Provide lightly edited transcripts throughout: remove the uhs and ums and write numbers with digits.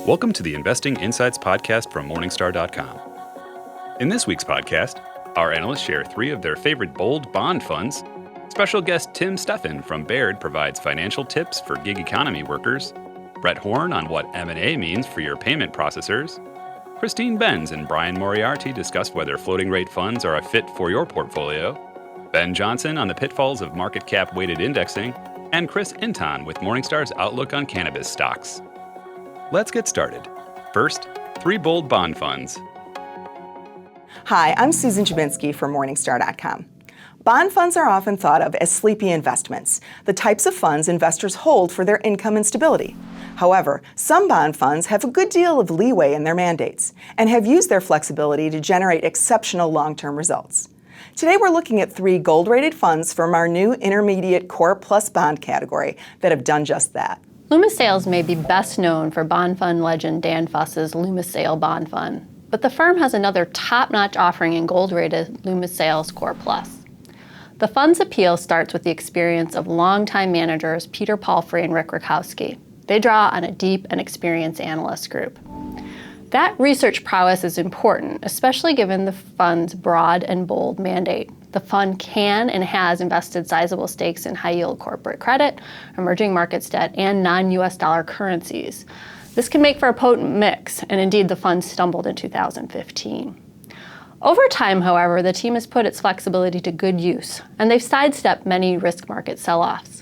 Welcome to the Investing Insights podcast from Morningstar.com. In this week's podcast, our analysts share three of their favorite bold bond funds. Special guest Tim Steffen from Baird provides financial tips for gig economy workers. Brett Horn on what M&A means for your payment processors. Christine Benz and Brian Moriarty discuss whether floating rate funds are a fit for your portfolio. Ben Johnson on the pitfalls of market cap weighted indexing. And Chris Inton with Morningstar's outlook on cannabis stocks. Let's get started. First, three bold bond funds. Hi, I'm Susan Jabinski from Morningstar.com. Bond funds are often thought of as sleepy investments, the types of funds investors hold for their income and stability. However, some bond funds have a good deal of leeway in their mandates and have used their flexibility to generate exceptional long-term results. Today we're looking at three gold-rated funds from our new intermediate Core Plus bond category that have done just that. Loomis Sayles may be best known for bond fund legend Dan Fuss's Loomis Sayles Bond Fund, but the firm has another top-notch offering in gold-rated Loomis Sayles Core Plus. The fund's appeal starts with the experience of longtime managers Peter Palfrey and Rick Rakowski. They draw on a deep and experienced analyst group. That research prowess is important, especially given the fund's broad and bold mandate. The fund can and has invested sizable stakes in high-yield corporate credit, emerging markets debt, and non-US dollar currencies. This can make for a potent mix, and indeed the fund stumbled in 2015. Over time, however, the team has put its flexibility to good use, and they've sidestepped many risk market sell-offs.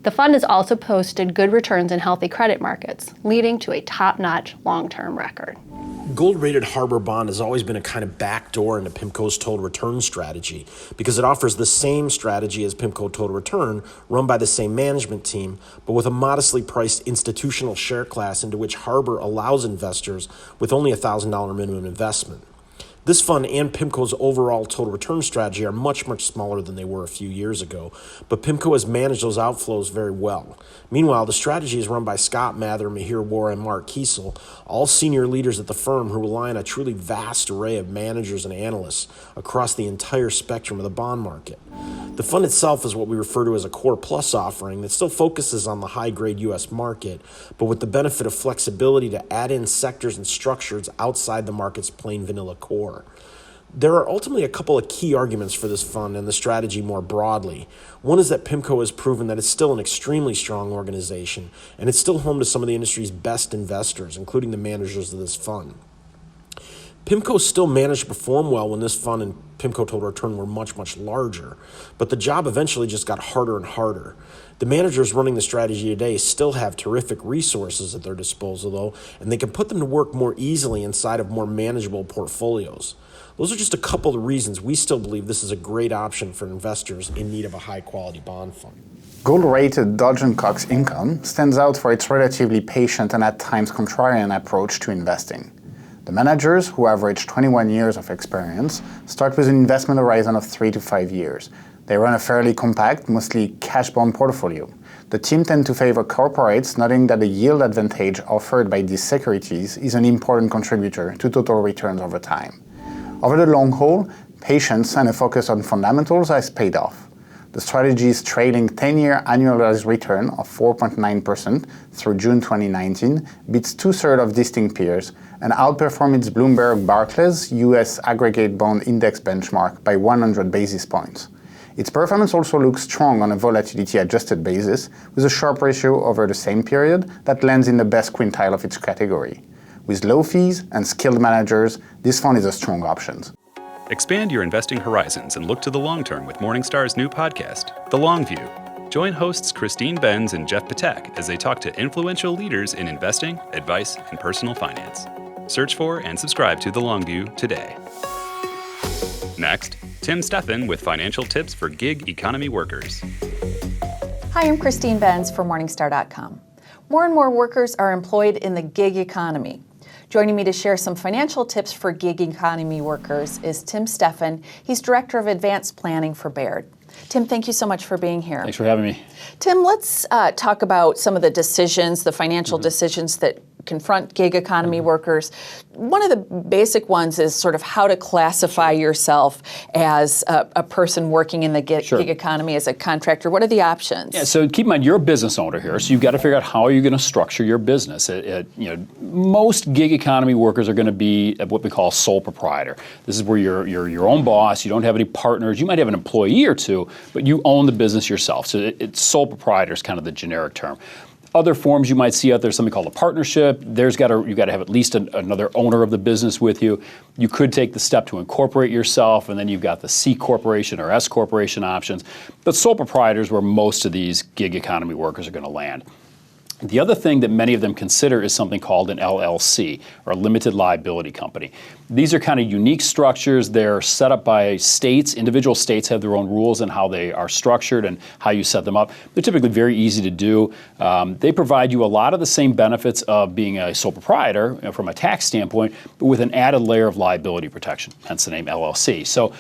The fund has also posted good returns in healthy credit markets, leading to a top-notch long-term record. Gold-rated Harbor Bond has always been a kind of backdoor into PIMCO's total return strategy because it offers the same strategy as PIMCO Total Return, run by the same management team, but with a modestly priced institutional share class into which Harbor allows investors with only a $1,000 minimum investment. This fund and PIMCO's overall total return strategy are much, much smaller than they were a few years ago, but PIMCO has managed those outflows very well. Meanwhile, the strategy is run by Scott Mather, Mihir Wara, and Mark Kiesel, all senior leaders at the firm who rely on a truly vast array of managers and analysts across the entire spectrum of the bond market. The fund itself is what we refer to as a Core Plus offering that still focuses on the high-grade U.S. market, but with the benefit of flexibility to add in sectors and structures outside the market's plain vanilla core. There are ultimately a couple of key arguments for this fund and the strategy more broadly. One is that PIMCO has proven that it's still an extremely strong organization, and it's still home to some of the industry's best investors, including the managers of this fund. PIMCO still managed to perform well when this fund and PIMCO Total Return were much, much larger, but the job eventually just got harder and harder. The managers running the strategy today still have terrific resources at their disposal, though, and they can put them to work more easily inside of more manageable portfolios. Those are just a couple of reasons we still believe this is a great option for investors in need of a high-quality bond fund. Gold-rated Dodge & Cox Income stands out for its relatively patient and at times contrarian approach to investing. The managers, who average 21 years of experience, start with an investment horizon of 3 to 5 years. They run a fairly compact, mostly cash bond portfolio. The team tend to favor corporates, noting that the yield advantage offered by these securities is an important contributor to total returns over time. Over the long haul, patience and a focus on fundamentals has paid off. The strategy's trailing 10-year annualized return of 4.9% through June 2019 beats two-thirds of distinct peers and outperformed its Bloomberg Barclays U.S. aggregate bond index benchmark by 100 basis points. Its performance also looks strong on a volatility-adjusted basis, with a Sharpe ratio over the same period that lands in the best quintile of its category. With low fees and skilled managers, this fund is a strong option. Expand your investing horizons and look to the long term with Morningstar's new podcast, The Long View. Join hosts Christine Benz and Jeff Patek as they talk to influential leaders in investing, advice, and personal finance. Search for and subscribe to The Long View today. Next, Tim Steffen with financial tips for gig economy workers. Hi, I'm Christine Benz for Morningstar.com. More and more workers are employed in the gig economy. Joining me to share some financial tips for gig economy workers is Tim Steffen. He's Director of Advanced Planning for Baird. Tim, thank you so much for being here. Thanks for having me. Tim, let's talk about some of the decisions, the financial decisions that confront gig economy workers. One of the basic ones is sort of how to classify yourself as a person working in the gig economy, as a contractor. What are the options? Yeah, so keep in mind, you're a business owner here, so you've got to figure out how you're going to structure your business. Most gig economy workers are going to be what we call sole proprietor. This is where you're your own boss. You don't have any partners. You might have an employee or two, but you own the business yourself. So it's sole proprietor is kind of the generic term. Other forms you might see out there, something called a partnership. You've got to have at least another owner of the business with you. You could take the step to incorporate yourself, and then you've got the C corporation or S corporation options. But sole proprietor is where most of these gig economy workers are going to land. The other thing that many of them consider is something called an LLC, or a limited liability company. These are kind of unique structures. They're set up by states. Individual states have their own rules on how they are structured and how you set them up. They're typically very easy to do. They provide you a lot of the same benefits of being a sole proprietor from a tax standpoint, but with an added layer of liability protection, hence the name LLC. So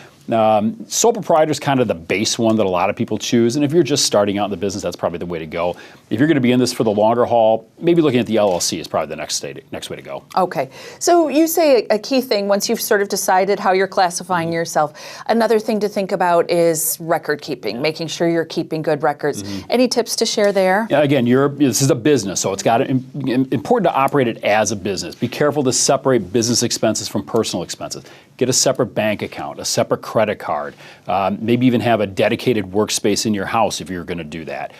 sole proprietor is kind of the base one that a lot of people choose, and if you're just starting out in the business, that's probably the way to go. If you're going to be in this for the longer haul, maybe looking at the LLC is probably the next way to go. Okay, so you say a key thing once you've sort of decided how you're classifying yourself. Another thing to think about is record keeping, making sure you're keeping good records. Any tips to share there? Yeah, again, this is a business, so it's important to operate it as a business. Be careful to separate business expenses from personal expenses. Get a separate bank account, a separate credit card, maybe even have a dedicated workspace in your house if you're going to do that.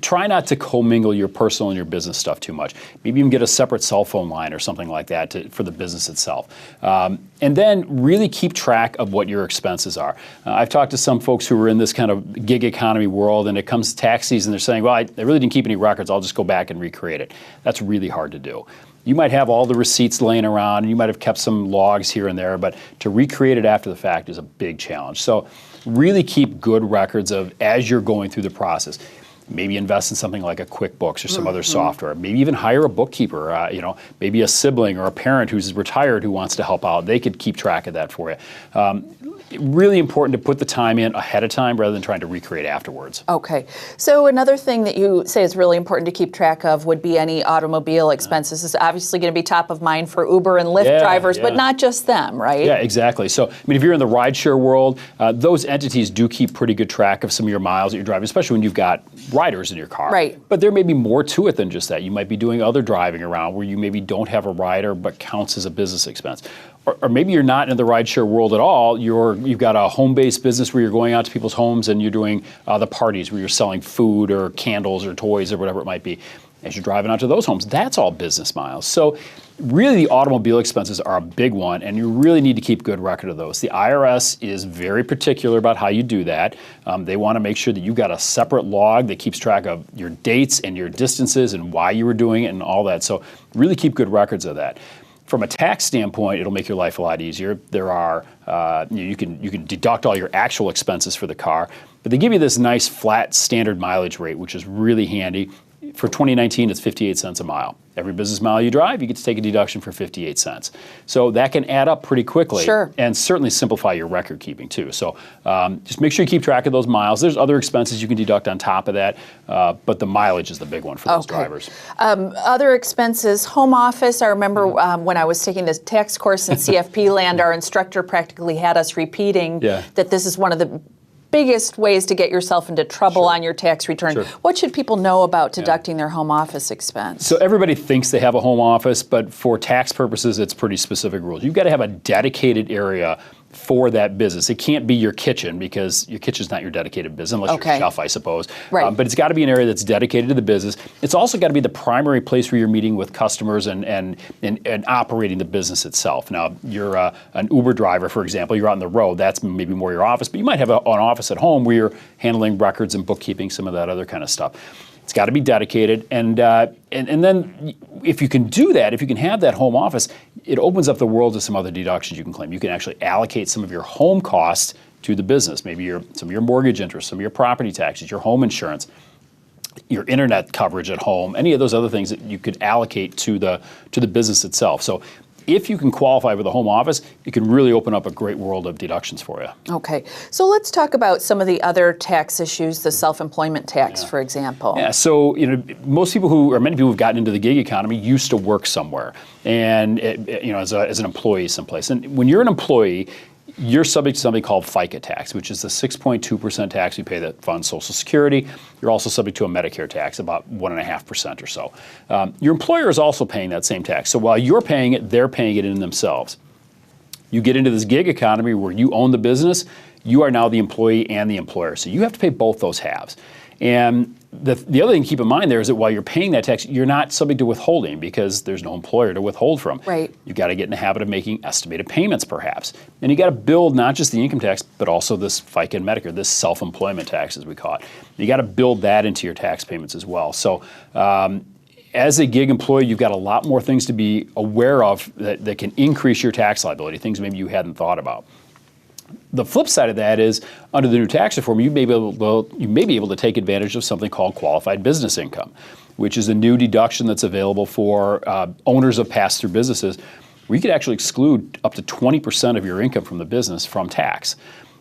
Try not to commingle your personal and your business stuff too much. Maybe even get a separate cell phone line or something like that for the business itself. And then really keep track of what your expenses are. I've talked to some folks who are in this kind of gig economy world, and it comes to tax season, they're saying, well, I really didn't keep any records, I'll just go back and recreate it. That's really hard to do. You might have all the receipts laying around, and you might have kept some logs here and there, but to recreate it after the fact is a big challenge. So really keep good records of as you're going through the process. Maybe invest in something like a QuickBooks or some other software. Maybe even hire a bookkeeper, maybe a sibling or a parent who's retired who wants to help out. They could keep track of that for you. Really important to put the time in ahead of time rather than trying to recreate afterwards. Okay. So another thing that you say is really important to keep track of would be any automobile expenses. This is obviously going to be top of mind for Uber and Lyft drivers, but not just them, right? Yeah, exactly. So, if you're in the rideshare world, those entities do keep pretty good track of some of your miles that you're driving, especially when you've got riders in your car. Right. But there may be more to it than just that. You might be doing other driving around where you maybe don't have a rider but counts as a business expense. Or maybe you're not in the rideshare world at all. You've got a home-based business where you're going out to people's homes and you're doing the parties where you're selling food or candles or toys or whatever it might be. As you're driving out to those homes, that's all business miles. So really the automobile expenses are a big one, and you really need to keep good record of those. The IRS is very particular about how you do that. They want to make sure that you've got a separate log that keeps track of your dates and your distances and why you were doing it and all that. So really keep good records of that. From a tax standpoint, it'll make your life a lot easier. There are, you can deduct all your actual expenses for the car, but they give you this nice flat standard mileage rate, which is really handy. For 2019, it's 58 cents a mile. Every business mile you drive, you get to take a deduction for 58 cents. So that can add up pretty quickly. Sure. And certainly simplify your record keeping too. So just make sure you keep track of those miles. There's other expenses you can deduct on top of that, but the mileage is the big one for those drivers. Other expenses, home office. I remember when I was taking this tax course in CFP land, our instructor practically had us repeating that this is one of the biggest ways to get yourself into trouble on your tax return. What should people know about deducting their home office expense? So everybody thinks they have a home office, but for tax purposes, it's pretty specific rules. You've got to have a dedicated area for that business. It can't be your kitchen because your kitchen's not your dedicated business, unless you're a chef, I suppose. Right. But it's got to be an area that's dedicated to the business. It's also got to be the primary place where you're meeting with customers and operating the business itself. Now, you're an Uber driver, for example. You're out on the road. That's maybe more your office, but you might have an office at home where you're handling records and bookkeeping, some of that other kind of stuff. It's got to be dedicated, and then if you can do that, if you can have that home office, it opens up the world to some other deductions you can claim. You can actually allocate some of your home costs to the business, maybe some of your mortgage interest, some of your property taxes, your home insurance, your internet coverage at home, any of those other things that you could allocate to the business itself. So if you can qualify with a home office, it can really open up a great world of deductions for you. Okay, so let's talk about some of the other tax issues, the self-employment tax, for example. Yeah, so most people many people who've gotten into the gig economy used to work somewhere, and as an employee someplace. And when you're an employee, you're subject to something called FICA tax, which is the 6.2% tax you pay that funds Social Security. You're also subject to a Medicare tax, about 1.5% or so. Your employer is also paying that same tax. So while you're paying it, they're paying it in themselves. You get into this gig economy where you own the business, you are now the employee and the employer. So you have to pay both those halves. And the other thing to keep in mind there is that while you're paying that tax, you're not subject to withholding because there's no employer to withhold from. Right. You've got to get in the habit of making estimated payments, perhaps. And you got to build not just the income tax, but also this FICA and Medicare, this self-employment tax, as we call it. You got to build that into your tax payments as well. So as a gig employee, you've got a lot more things to be aware of that can increase your tax liability, things maybe you hadn't thought about. The flip side of that is, under the new tax reform, you may be able to take advantage of something called qualified business income, which is a new deduction that's available for owners of pass-through businesses, where you could actually exclude up to 20% of your income from the business from tax.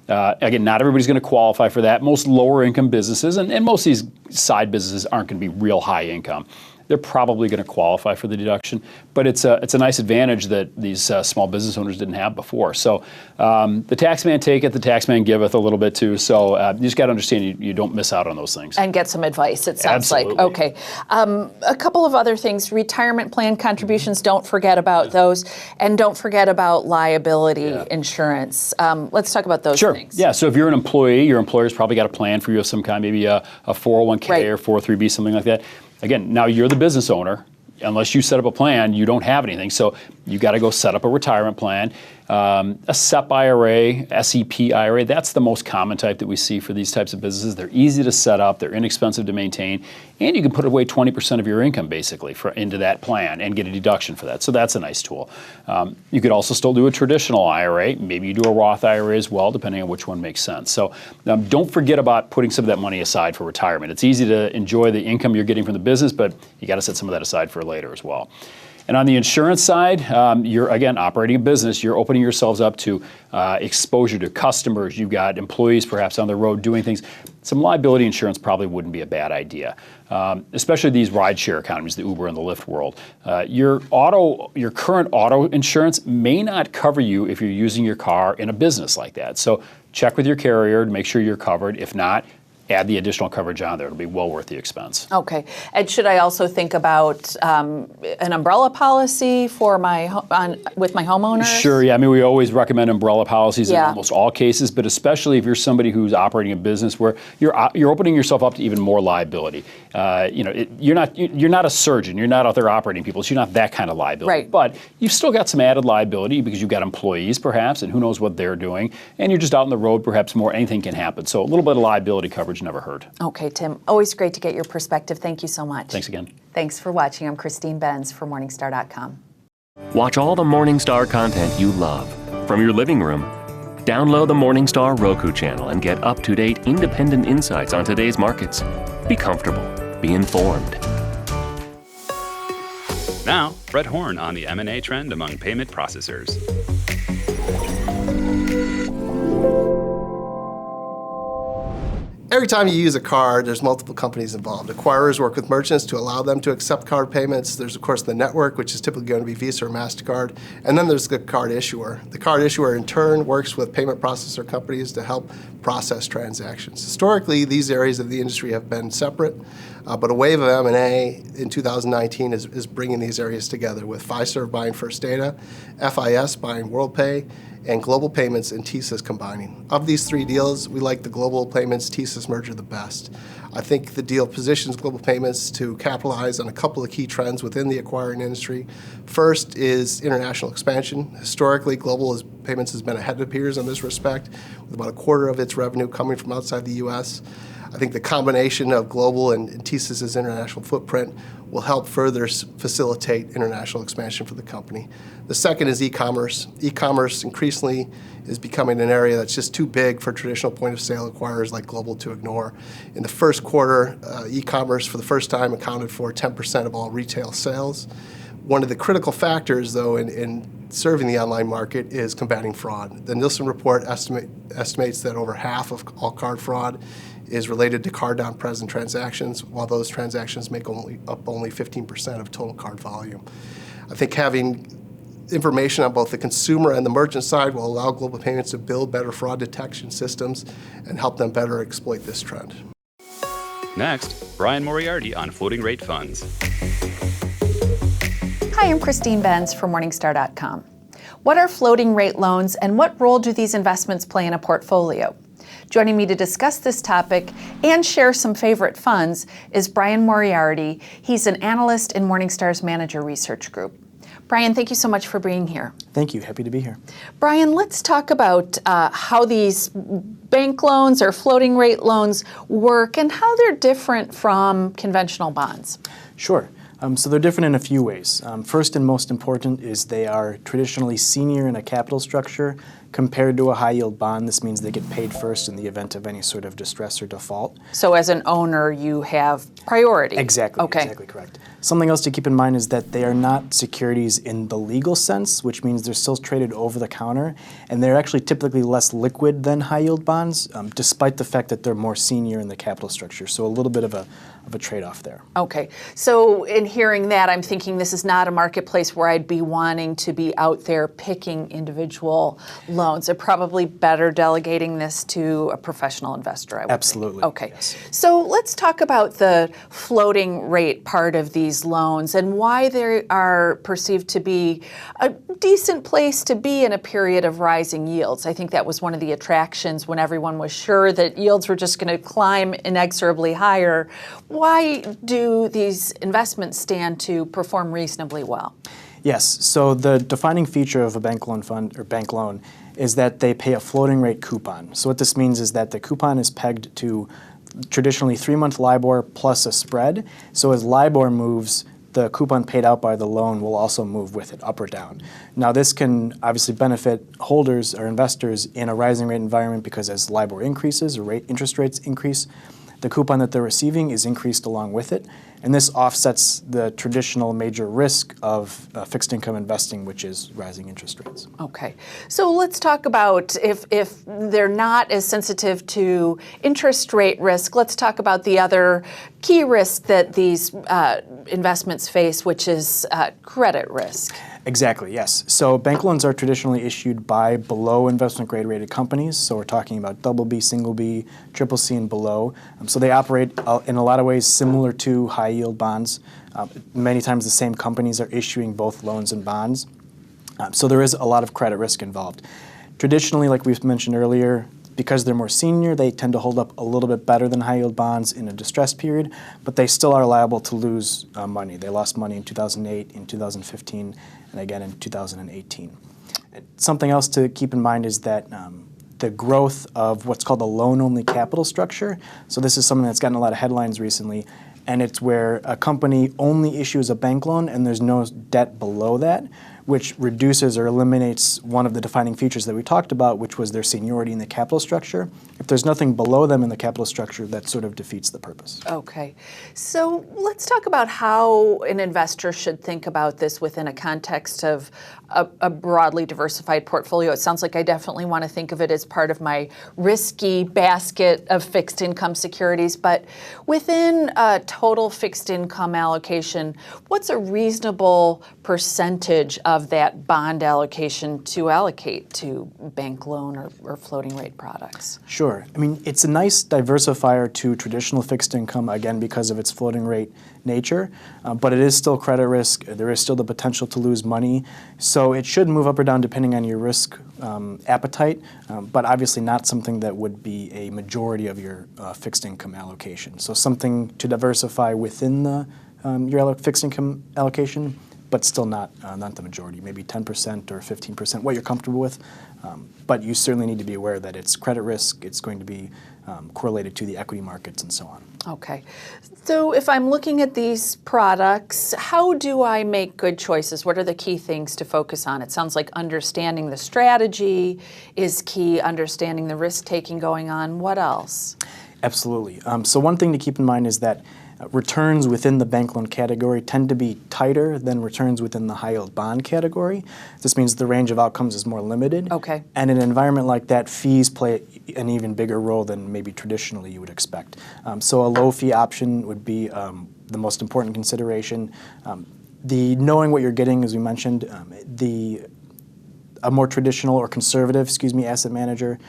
Again, not everybody's going to qualify for that. Most lower income businesses and most of these side businesses aren't going to be real high income. They're probably going to qualify for the deduction, but it's a nice advantage that these small business owners didn't have before. So the tax man taketh, the tax man giveth a little bit too. So you just got to understand you don't miss out on those things. And get some advice, it sounds Absolutely. like. Okay. A couple of other things. Retirement plan contributions, don't forget about those. And don't forget about liability insurance. Let's talk about those things. Yeah, so if you're an employee, your employer's probably got a plan for you of some kind, maybe a 401k or 403b, something like that. Again, now you're the business owner. Unless you set up a plan, you don't have anything. So you got to go set up a retirement plan. A SEP IRA, SEP IRA, that's the most common type that we see for these types of businesses. They're easy to set up, they're inexpensive to maintain, and you can put away 20% of your income basically into that plan and get a deduction for that. So that's a nice tool. You could also still do a traditional IRA. Maybe you do a Roth IRA as well, depending on which one makes sense. So don't forget about putting some of that money aside for retirement. It's easy to enjoy the income you're getting from the business, but you got to set some of that aside for later as well. And on the insurance side, you're, again, operating a business. You're opening yourselves up to exposure to customers. You've got employees perhaps on the road doing things. Some liability insurance probably wouldn't be a bad idea, especially these rideshare economies, the Uber and the Lyft world. Your current auto insurance may not cover you if you're using your car in a business like that. So check with your carrier to make sure you're covered. If not, add the additional coverage on there. It'll be well worth the expense. Okay. And should I also think about an umbrella policy for with my homeowners? Sure. Yeah. I mean, we always recommend umbrella policies in almost all cases, but especially if you're somebody who's operating a business where you're opening yourself up to even more liability. You're not a surgeon. You're not out there operating people. So you're not that kind of liability. Right. But you've still got some added liability because you've got employees perhaps, and who knows what they're doing, and you're just out on the road. Perhaps anything can happen. So a little bit of liability coverage never hurt. Okay, Tim. Always great to get your perspective. Thank you so much. Thanks again. Thanks for watching. I'm Christine Benz for Morningstar.com. Watch all the Morningstar content you love from your living room. Download the Morningstar Roku channel and get up-to-date independent insights on today's markets. Be comfortable. Be informed. Now, Brett Horn on the M&A trend among payment processors. Every time you use a card, there's multiple companies involved. Acquirers work with merchants to allow them to accept card payments. There's, of course, the network, which is typically going to be Visa or MasterCard. And then there's the card issuer. The card issuer, in turn, works with payment processor companies to help process transactions. Historically, these areas of the industry have been separate, but a wave of M&A in 2019 is bringing these areas together, with Fiserv buying First Data, FIS buying WorldPay, and Global Payments and TSYS combining. Of these three deals, we like the Global Payments TSYS merger the best. I think the deal positions Global Payments to capitalize on a couple of key trends within the acquiring industry. First is international expansion. Historically, Global Payments has been ahead of peers in this respect, with about a quarter of its revenue coming from outside the U.S. I think the combination of Global and TSYS's international footprint will help further facilitate international expansion for the company. The second is e-commerce. E-commerce increasingly is becoming an area that's just too big for traditional point-of-sale acquirers like Global to ignore. In the first quarter, e-commerce for the first time accounted for 10% of all retail sales. One of the critical factors, though, in serving the online market is combating fraud. The Nielsen report estimates that over half of all card fraud is related to card-not-present transactions, while those transactions make only 15% of total card volume. I think having information on both the consumer and the merchant side will allow Global Payments to build better fraud detection systems and help them better exploit this trend. Next, Brian Moriarty on floating rate funds. Hi, I'm Christine Benz from Morningstar.com. What are floating rate loans and what role do these investments play in a portfolio? Joining me to discuss this topic and share some favorite funds is Brian Moriarty. He's an analyst in Morningstar's Manager Research Group. Brian, thank you so much for being here. Thank you. Happy to be here. Brian, let's talk about how these bank loans or floating rate loans work and how they're different from conventional bonds. Sure. So they're different in a few ways. First and most important is they are traditionally senior in a capital structure compared to a high-yield bond. This means they get paid first in the event of any sort of distress or default. So as an owner, you have priority. Exactly, okay. Exactly correct. Something else to keep in mind is that they are not securities in the legal sense, which means they're still traded over the counter, and they're actually typically less liquid than high-yield bonds, despite the fact that they're more senior in the capital structure. So a little bit of a trade-off there. Okay. So in hearing that, I'm thinking this is not a marketplace where I'd be wanting to be out there picking individual loans. They're probably better delegating this to a professional investor, I would Absolutely. think. Okay. Yes. So let's talk about the floating rate part of these loans and why they are perceived to be a decent place to be in a period of rising yields. I think that was one of the attractions when everyone was sure that yields were just going to climb inexorably higher. Why do these investments stand to perform reasonably well? Yes. So the defining feature of a bank loan fund or bank loan is that they pay a floating rate coupon. So what this means is that the coupon is pegged to traditionally 3-month LIBOR plus a spread. So as LIBOR moves, the coupon paid out by the loan will also move with it, up or down. Now this can obviously benefit holders or investors in a rising rate environment because as LIBOR increases or interest rates increase, the coupon that they're receiving is increased along with it. And this offsets the traditional major risk of fixed income investing, which is rising interest rates. Okay. So let's talk about if they're not as sensitive to interest rate risk, let's talk about the other key risk that these investments face, which is credit risk. Exactly, yes. So bank loans are traditionally issued by below investment grade rated companies. So we're talking about double B, single B, triple C, and below. So they operate in a lot of ways similar to high yield bonds. Many times the same companies are issuing both loans and bonds. So there is a lot of credit risk involved. Traditionally, like we've mentioned earlier, because they're more senior, they tend to hold up a little bit better than high yield bonds in a distress period, but they still are liable to lose money. They lost money in 2008, in 2015, and again in 2018. Something else to keep in mind is that the growth of what's called a loan-only capital structure. So this is something that's gotten a lot of headlines recently, and it's where a company only issues a bank loan and there's no debt below that, which reduces or eliminates one of the defining features that we talked about, which was their seniority in the capital structure. If there's nothing below them in the capital structure, that sort of defeats the purpose. Okay. So let's talk about how an investor should think about this within a context of a broadly diversified portfolio. It sounds like I definitely want to think of it as part of my risky basket of fixed income securities, but within a total fixed income allocation, what's a reasonable percentage of that bond allocation to allocate to bank loan or floating rate products? Sure. I mean, it's a nice diversifier to traditional fixed income, again, because of its floating rate nature, but it is still credit risk. There is still the potential to lose money. So it should move up or down depending on your risk appetite, but obviously not something that would be a majority of your fixed income allocation. So something to diversify within the your fixed income allocation, but still not the majority, maybe 10% or 15%, what you're comfortable with. But you certainly need to be aware that it's credit risk, it's going to be correlated to the equity markets and so on. Okay. So if I'm looking at these products, how do I make good choices? What are the key things to focus on? It sounds like understanding the strategy is key, understanding the risk-taking going on. What else? Absolutely. So one thing to keep in mind is that Returns within the bank loan category tend to be tighter than returns within the high yield bond category. This means the range of outcomes is more limited. Okay. And in an environment like that, fees play an even bigger role than maybe traditionally you would expect. So a low fee option would be the most important consideration. The knowing what you're getting, as we mentioned, a more traditional or conservative, asset manager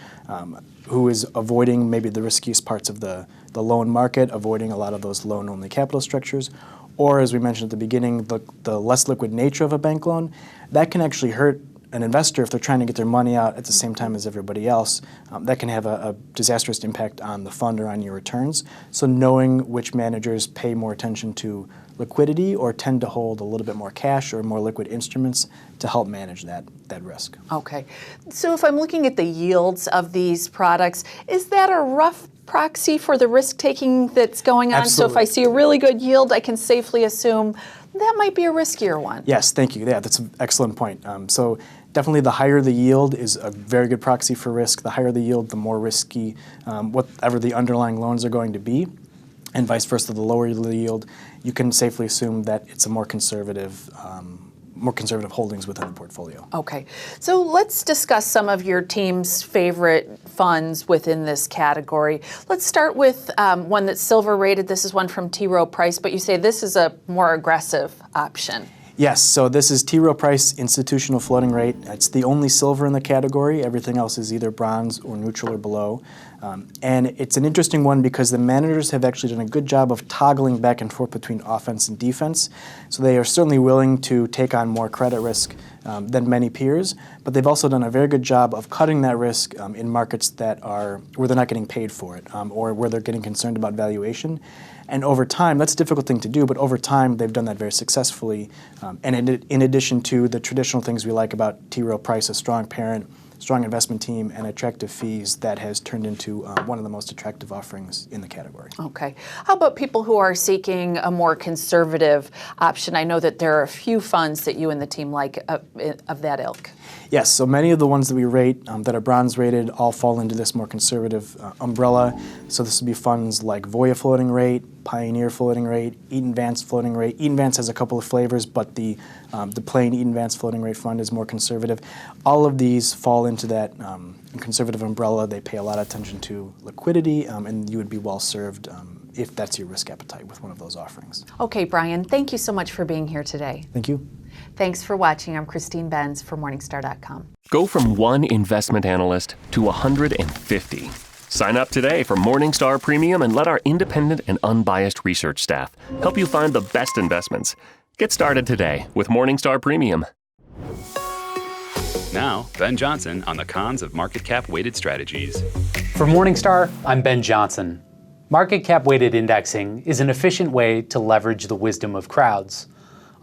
who is avoiding maybe the riskiest parts of the loan market, avoiding a lot of those loan-only capital structures, or as we mentioned at the beginning, the less liquid nature of a bank loan, that can actually hurt an investor if they're trying to get their money out at the same time as everybody else. That can have a disastrous impact on the fund or on your returns. So knowing which managers pay more attention to liquidity or tend to hold a little bit more cash or more liquid instruments to help manage that risk. Okay. So if I'm looking at the yields of these products, is that a rough proxy for the risk-taking that's going on? Absolutely. So if I see a really good yield, I can safely assume that might be a riskier one. Yes, thank you. Yeah, that's an excellent point. So definitely the higher the yield is a very good proxy for risk. The higher the yield, the more risky whatever the underlying loans are going to be. And vice versa, the lower the yield, you can safely assume that it's a more conservative holdings within the portfolio. Okay, so let's discuss some of your team's favorite funds within this category. Let's start with one that's silver rated. This is one from T. Rowe Price, but you say this is a more aggressive option. Yes, so this is T. Rowe Price Institutional Floating Rate. It's the only silver in the category. Everything else is either bronze or neutral or below. And it's an interesting one because the managers have actually done a good job of toggling back and forth between offense and defense. So they are certainly willing to take on more credit risk than many peers, but they've also done a very good job of cutting that risk in markets that are where they're not getting paid for it or where they're getting concerned about valuation. And over time, that's a difficult thing to do, but over time they've done that very successfully. And in addition to the traditional things we like about T. Rowe Price, a strong parent, strong investment team, and attractive fees, that has turned into one of the most attractive offerings in the category. Okay. How about people who are seeking a more conservative option? I know that there are a few funds that you and the team like of that ilk. Yes, so many of the ones that we rate that are bronze rated all fall into this more conservative umbrella. So this would be funds like Voya Floating Rate, Pioneer Floating Rate, Eaton Vance Floating Rate. Eaton Vance has a couple of flavors, but the plain Eaton Vance Floating Rate fund is more conservative. All of these fall into that conservative umbrella. They pay a lot of attention to liquidity, and you would be well served if that's your risk appetite with one of those offerings. Okay, Brian, thank you so much for being here today. Thank you. Thanks for watching. I'm Christine Benz for Morningstar.com. Go from one investment analyst to 150. Sign up today for Morningstar Premium and let our independent and unbiased research staff help you find the best investments. Get started today with Morningstar Premium. Now, Ben Johnson on the cons of market cap weighted strategies. For Morningstar, I'm Ben Johnson. Market cap weighted indexing is an efficient way to leverage the wisdom of crowds.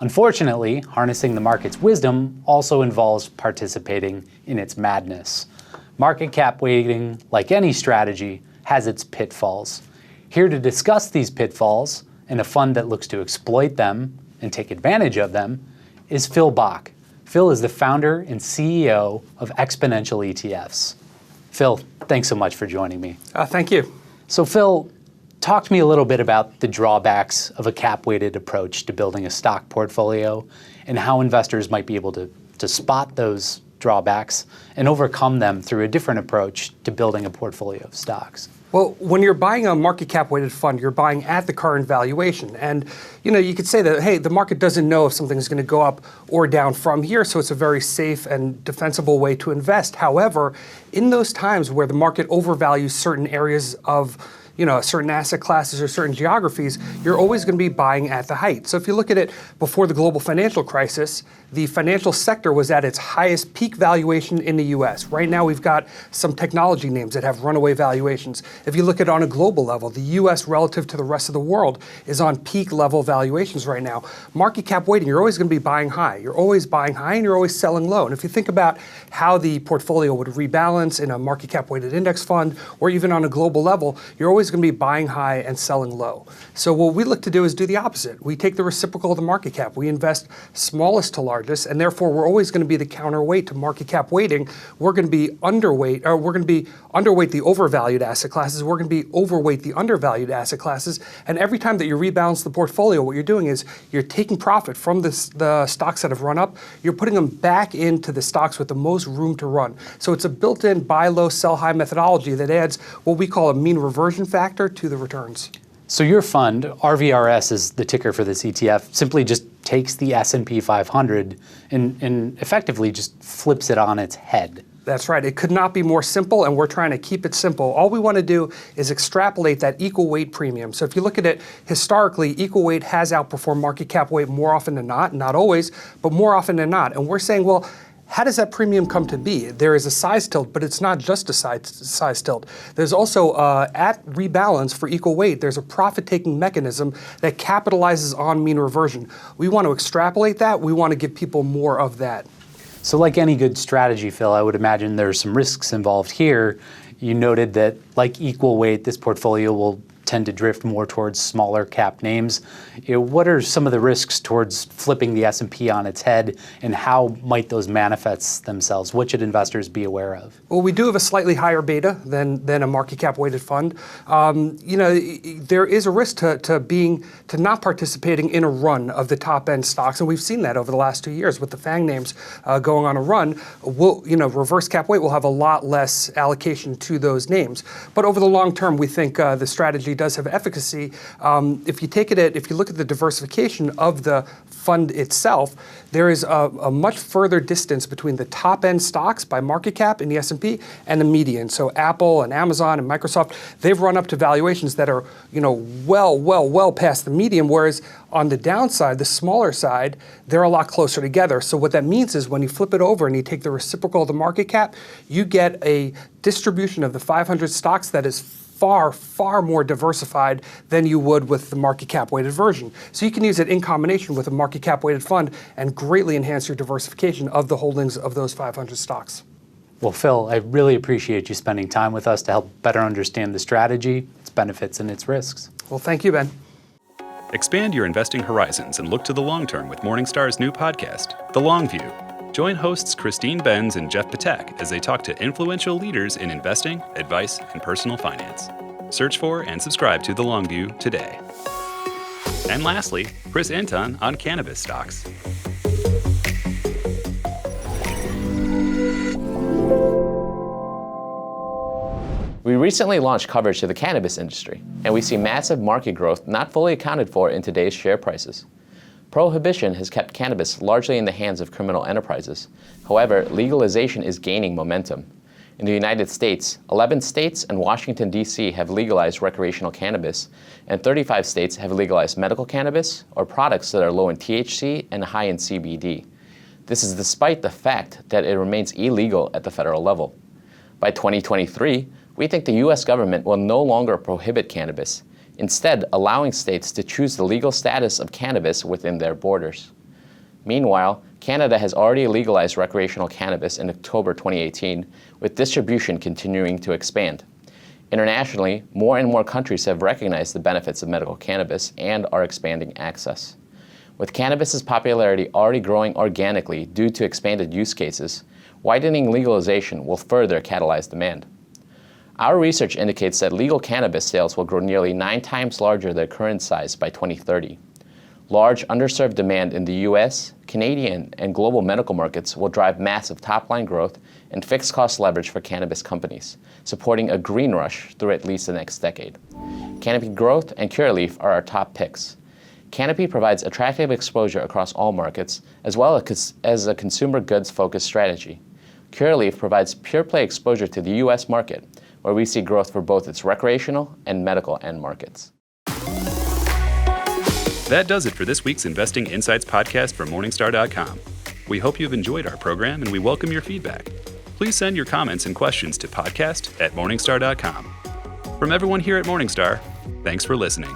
Unfortunately, harnessing the market's wisdom also involves participating in its madness. Market cap weighting, like any strategy, has its pitfalls. Here to discuss these pitfalls and a fund that looks to exploit them and take advantage of them is Phil Bach. Phil is the founder and CEO of Exponential ETFs. Phil, thanks so much for joining me. Thank you. So Phil, talk to me a little bit about the drawbacks of a cap-weighted approach to building a stock portfolio and how investors might be able to spot those drawbacks and overcome them through a different approach to building a portfolio of stocks. Well, when you're buying a market cap weighted fund, you're buying at the current valuation. And you could say that, hey, the market doesn't know if something is going to go up or down from here, so it's a very safe and defensible way to invest. However, in those times where the market overvalues certain areas of certain asset classes or certain geographies, you're always going to be buying at the height. So if you look at it before the global financial crisis, the financial sector was at its highest peak valuation in the US. Right now we've got some technology names that have runaway valuations. If you look at it on a global level, the US relative to the rest of the world is on peak level valuations right now. Market cap weighting, you're always going to be buying high. You're always buying high and you're always selling low. And if you think about how the portfolio would rebalance in a market cap weighted index fund or even on a global level, you're always always going to be buying high and selling low. So what we look to do is do the opposite. We take the reciprocal of the market cap. We invest smallest to largest, and therefore we're always going to be the counterweight to market cap weighting. We're going to be underweight, or we're going to be underweight the overvalued asset classes. We're going to be overweight the undervalued asset classes. And every time that you rebalance the portfolio, what you're doing is you're taking profit from the stocks that have run up. You're putting them back into the stocks with the most room to run. So it's a built-in buy low, sell high methodology that adds what we call a mean reversion factor to the returns. So your fund, RVRS is the ticker for this ETF, simply just takes the S&P 500 and effectively just flips it on its head. That's right. It could not be more simple, and we're trying to keep it simple. All we want to do is extrapolate that equal weight premium. So if you look at it historically, equal weight has outperformed market cap weight more often than not always, but more often than not. And we're saying, well, how does that premium come to be? There is a size tilt, but it's not just a size tilt. There's also, at rebalance for equal weight, there's a profit-taking mechanism that capitalizes on mean reversion. We want to extrapolate that. We want to give people more of that. So like any good strategy, Phil, I would imagine there's some risks involved here. You noted that, like equal weight, this portfolio will tend to drift more towards smaller cap names. What are some of the risks towards flipping the S&P on its head, and how might those manifest themselves? What should investors be aware of? Well, we do have a slightly higher beta than a market cap weighted fund. There is a risk to not participating in a run of the top end stocks, and we've seen that over the last 2 years with the FANG names going on a run. Reverse cap weight will have a lot less allocation to those names. But over the long term, we think the strategy does have efficacy. If you look at the diversification of the fund itself, there is a much further distance between the top end stocks by market cap in the S&P and the median. So Apple and Amazon and Microsoft, they've run up to valuations that are well past the median, whereas on the downside, the smaller side, they're a lot closer together. So what that means is when you flip it over and you take the reciprocal of the market cap, you get a distribution of the 500 stocks that is far more diversified than you would with the market cap weighted version. So you can use it in combination with a market cap weighted fund and greatly enhance your diversification of the holdings of those 500 stocks. Well, Phil, I really appreciate you spending time with us to help better understand the strategy, its benefits, and its risks. Well, thank you, Ben. Expand your investing horizons and look to the long term with Morningstar's new podcast, The Long View. Join hosts Christine Benz and Jeff Patek as they talk to influential leaders in investing, advice, and personal finance. Search for and subscribe to The Long View today. And lastly, Chris Anton on Cannabis Stocks. We recently launched coverage to the cannabis industry, and we see massive market growth not fully accounted for in today's share prices. Prohibition has kept cannabis largely in the hands of criminal enterprises. However, legalization is gaining momentum. In the United States, 11 states and Washington, D.C. have legalized recreational cannabis, and 35 states have legalized medical cannabis or products that are low in THC and high in CBD. This is despite the fact that it remains illegal at the federal level. By 2023, we think the U.S. government will no longer prohibit cannabis, instead allowing states to choose the legal status of cannabis within their borders. Meanwhile, Canada has already legalized recreational cannabis in October 2018, with distribution continuing to expand. Internationally, more and more countries have recognized the benefits of medical cannabis and are expanding access. With cannabis's popularity already growing organically due to expanded use cases, widening legalization will further catalyze demand. Our research indicates that legal cannabis sales will grow nearly 9 times larger than their current size by 2030. Large underserved demand in the US, Canadian, and global medical markets will drive massive top-line growth and fixed cost leverage for cannabis companies, supporting a green rush through at least the next decade. Canopy Growth and Curaleaf are our top picks. Canopy provides attractive exposure across all markets, as well as a consumer goods-focused strategy. Curaleaf provides pure-play exposure to the US market, where we see growth for both its recreational and medical end markets. That does it for this week's Investing Insights podcast from Morningstar.com. We hope you've enjoyed our program and we welcome your feedback. Please send your comments and questions to podcast@morningstar.com. From everyone here at Morningstar, thanks for listening.